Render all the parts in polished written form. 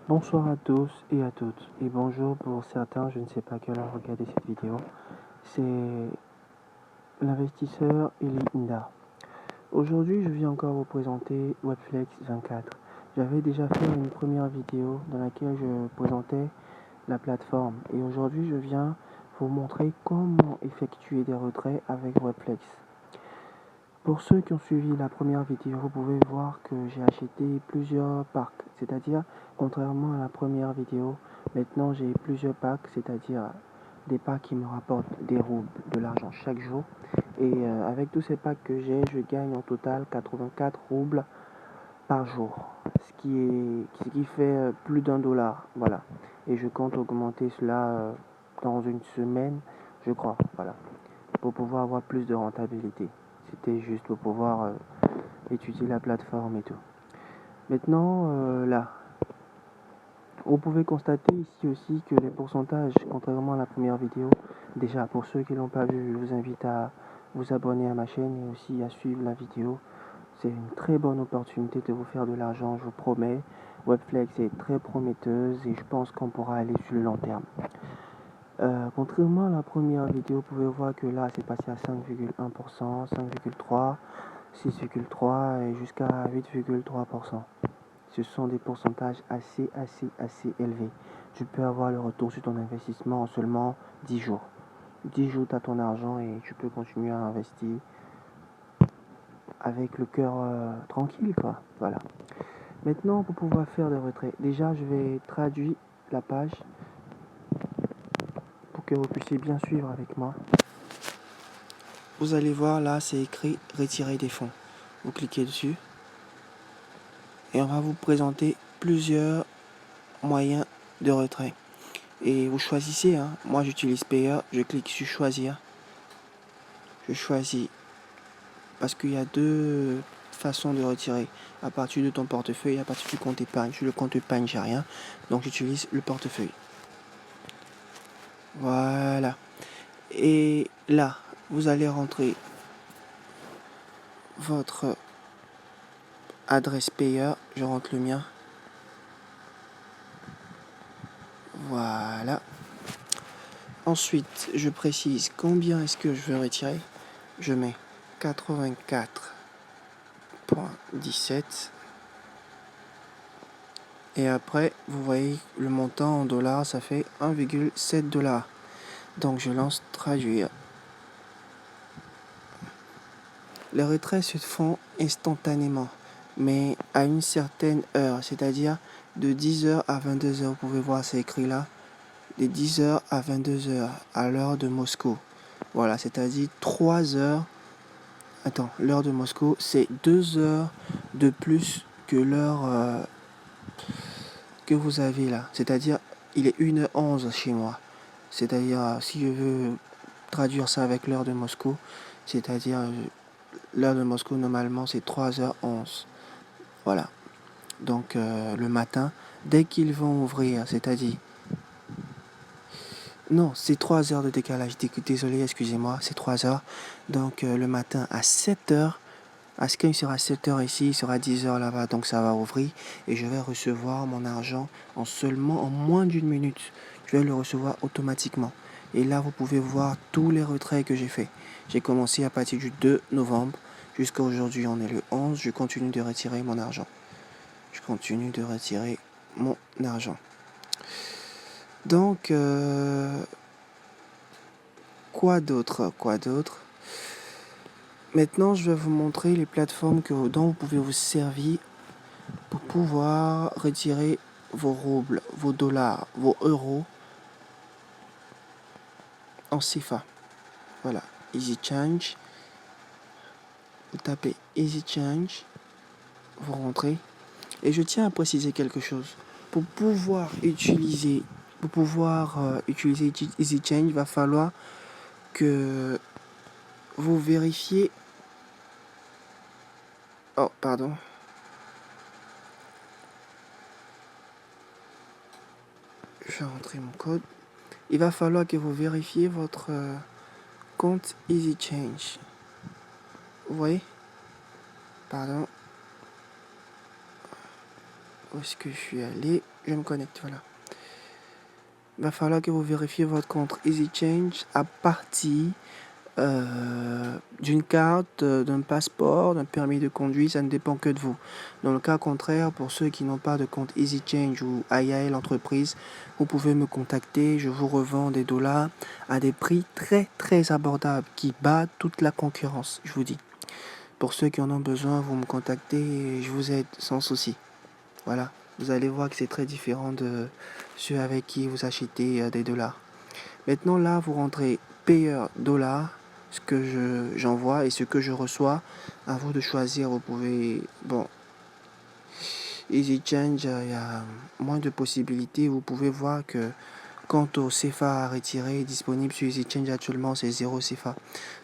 Bonsoir à tous et à toutes, et bonjour pour certains, je ne sais pas à quelle heure regarder cette vidéo. C'est l'investisseur Elinda. Aujourd'hui, je viens encore vous présenter Webflex 24. J'avais déjà fait une première vidéo dans laquelle je présentais la plateforme, et aujourd'hui, je viens vous montrer comment effectuer des retraits avec Webflex. Pour ceux qui ont suivi la première vidéo, vous pouvez voir que j'ai acheté plusieurs packs, c'est-à-dire, contrairement à la première vidéo, maintenant j'ai plusieurs packs, c'est-à-dire des packs qui me rapportent des roubles, de l'argent chaque jour. Et avec tous ces packs que j'ai, je gagne en total 84 roubles par jour, ce qui fait plus d'1 $, voilà. Et je compte augmenter cela dans une semaine, je crois, voilà, pour pouvoir avoir plus de rentabilité. C'était juste pour pouvoir étudier la plateforme et tout. Maintenant, là, vous pouvez constater ici aussi que les pourcentages, contrairement à la première vidéo, déjà pour ceux qui ne l'ont pas vu, je vous invite à vous abonner à ma chaîne et aussi à suivre la vidéo. C'est une très bonne opportunité de vous faire de l'argent, je vous promets. Webflex est très prometteuse et je pense qu'on pourra aller sur le long terme. Contrairement à la première vidéo, vous pouvez voir que là c'est passé à 5,1%, 5,3%, 6,3% et jusqu'à 8,3%. Ce sont des pourcentages assez élevés. Tu peux avoir le retour sur ton investissement en seulement 10 jours. 10 jours, tu as ton argent et tu peux continuer à investir avec le cœur tranquille, quoi. Voilà. Maintenant, pour pouvoir faire des retraits, déjà, je vais traduire la page pour que vous puissiez bien suivre avec moi. Vous allez voir, là, c'est écrit « Retirer des fonds ». Vous cliquez dessus et on va vous présenter plusieurs moyens de retrait. Et vous choisissez, hein. Moi j'utilise Payer, je clique sur choisir. Je choisis parce qu'il y a deux façons de retirer. À partir de ton portefeuille, à partir du compte épargne. Sur le compte épargne, j'ai rien. Donc j'utilise le portefeuille. Voilà. Et là, vous allez rentrer votre adresse Payer. Je rentre le mien. Voilà. Ensuite, je précise combien est-ce que je veux retirer. Je mets 84,17. Et après, vous voyez le montant en dollars, ça fait 1,7 $. Donc je lance traduire. Les retraits se font instantanément, mais à une certaine heure, c'est-à-dire de 10h à 22h. Vous pouvez voir, c'est écrit là. De 10h à 22h à l'heure de Moscou. Voilà, c'est-à-dire 3 heures. Attends, l'heure de Moscou, c'est 2 heures de plus que l'heure que vous avez là. C'est-à-dire, il est 1h11 chez moi. C'est-à-dire, si je veux traduire ça avec l'heure de Moscou, c'est-à-dire, l'heure de Moscou, normalement, c'est 3h11. Voilà. Donc, le matin, dès qu'ils vont ouvrir, c'est-à-dire... Non, c'est 3 heures de décalage. Désolé, excusez-moi, c'est 3 heures. Donc, le matin, à 7h, à ce qu'il sera 7h ici, il sera 10h là-bas. Donc, ça va ouvrir et je vais recevoir mon argent en moins d'une minute. Je vais le recevoir automatiquement. Et là, vous pouvez voir tous les retraits que j'ai fait. J'ai commencé à partir du 2 novembre jusqu'à aujourd'hui. On est le 11. Je continue de retirer mon argent. Je continue de retirer mon argent. Donc, quoi d'autre? Maintenant, je vais vous montrer les plateformes dont vous pouvez vous servir pour pouvoir retirer vos roubles, vos dollars, vos euros en CFA. Voilà, Easy Change. Vous tapez Easy Change, vous rentrez. Et je tiens à préciser quelque chose. Pour pouvoir utiliser Easy Change, il va falloir que vous vérifiez. Oh, pardon. Je vais rentrer mon code. Il va falloir que vous vérifiez votre compte Easy Change. Vous voyez? Pardon. Où est-ce que je suis allé? Je me connecte, voilà. Il va falloir que vous vérifiez votre compte EasyChange à partir d'une carte, d'un passeport, d'un permis de conduire, ça ne dépend que de vous. Dans le cas contraire, pour ceux qui n'ont pas de compte EasyChange ou IAL entreprise, vous pouvez me contacter, je vous revends des dollars à des prix très très abordables qui battent toute la concurrence, je vous dis. Pour ceux qui en ont besoin, vous me contactez et je vous aide sans souci. Voilà, vous allez voir que c'est très différent de ceux avec qui vous achetez des dollars. Maintenant là, vous rentrez payeur dollar, ce que j'envoie et ce que je reçois. À vous de choisir, vous pouvez... Bon, EasyChange, il y a moins de possibilités. Vous pouvez voir que quant au CFA à retirer disponible sur EasyChange actuellement, c'est 0 CFA.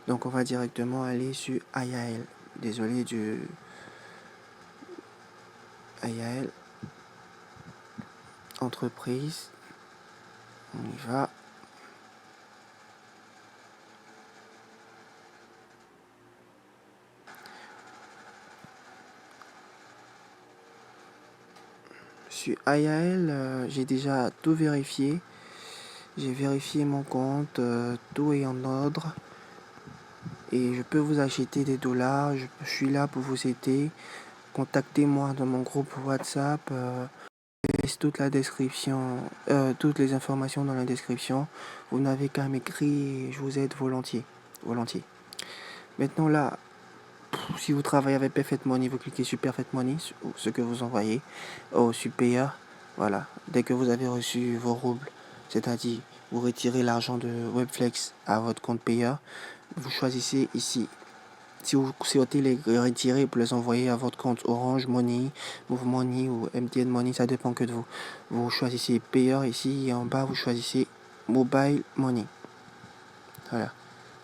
Donc on va directement aller sur IAL. Désolé du IAL. Entreprise. On y va. Sur IAL, j'ai déjà tout vérifié. J'ai vérifié mon compte, tout est en ordre. Et je peux vous acheter des dollars. Je suis là pour vous aider. Contactez-moi dans mon groupe WhatsApp. Je laisse toute la description, toutes les informations dans la description. Vous n'avez qu'à m'écrire et je vous aide volontiers. Volontiers. Maintenant là, si vous travaillez avec Perfect Money, vous cliquez sur Perfect Money, ce que vous envoyez, sur Payer. Voilà. Dès que vous avez reçu vos roubles, c'est-à-dire vous retirez l'argent de Webflex à votre compte Payer, vous choisissez ici. Si vous souhaitez les retirer pour les envoyer à votre compte Orange Money, Move Money ou MTN Money, ça dépend que de vous. Vous choisissez Payer ici et en bas vous choisissez Mobile Money. Voilà.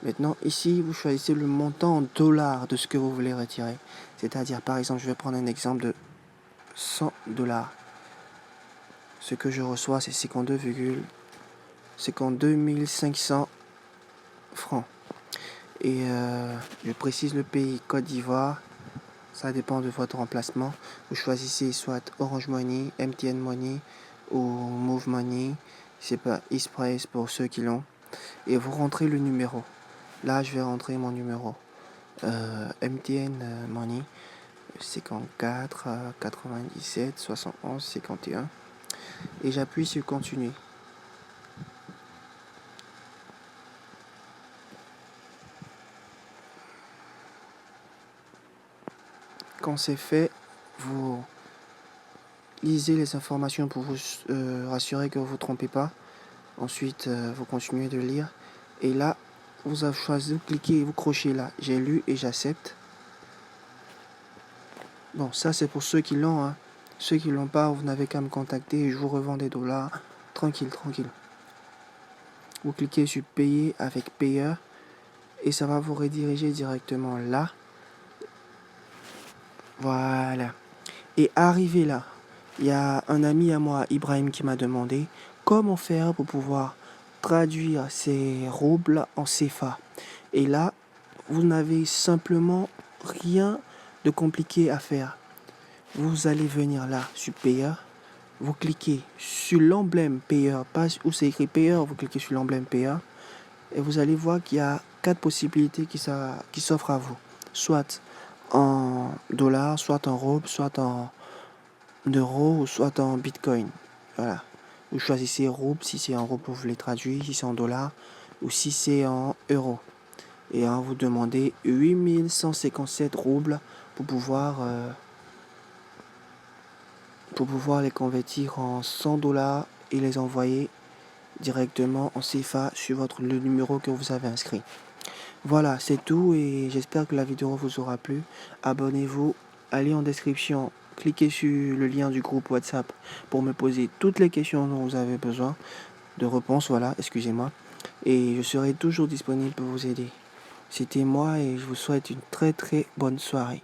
Maintenant ici vous choisissez le montant en dollars de ce que vous voulez retirer. C'est-à-dire par exemple je vais prendre un exemple de 100 dollars. Ce que je reçois c'est 52 500 francs. Et je précise le pays, Côte d'Ivoire. Ça dépend de votre emplacement. Vous choisissez soit Orange Money, MTN Money ou Move Money. C'est pas Express pour ceux qui l'ont. Et vous rentrez le numéro. Là, je vais rentrer mon numéro. MTN Money 54 97 71 51. Et j'appuie sur continuer. Quand c'est fait, vous lisez les informations pour vous rassurer que vous ne vous trompez pas. Ensuite, vous continuez de lire. Et là, vous avez choisi, vous cliquez et vous crochez là. J'ai lu et j'accepte. Bon, ça c'est pour ceux qui l'ont. Hein. Ceux qui l'ont pas, vous n'avez qu'à me contacter et je vous revends des dollars. Tranquille, tranquille. Vous cliquez sur payer avec Payer et ça va vous rediriger directement là. Voilà. Et arrivé là, il y a un ami à moi, Ibrahim, qui m'a demandé comment faire pour pouvoir traduire ces roubles en CFA. Et là, vous n'avez simplement rien de compliqué à faire. Vous allez venir là sur Payer. Vous cliquez sur l'emblème Payer, pas où c'est écrit Payer, vous cliquez sur l'emblème Payer. Et vous allez voir qu'il y a 4 possibilités qui s'offrent à vous. Soit en dollars, soit en roubles, soit en euros, ou soit en bitcoin. Voilà. Vous choisissez roubles, si c'est en roubles, vous les traduisez, si c'est en dollars, ou si c'est en euros. Et vous demandez 8157 roubles pour pouvoir les convertir en 100 dollars et les envoyer directement en CFA sur le numéro que vous avez inscrit. Voilà, c'est tout et j'espère que la vidéo vous aura plu. Abonnez-vous, allez en description, cliquez sur le lien du groupe WhatsApp pour me poser toutes les questions dont vous avez besoin de réponses. Voilà, excusez-moi. Et je serai toujours disponible pour vous aider. C'était moi et je vous souhaite une très très bonne soirée.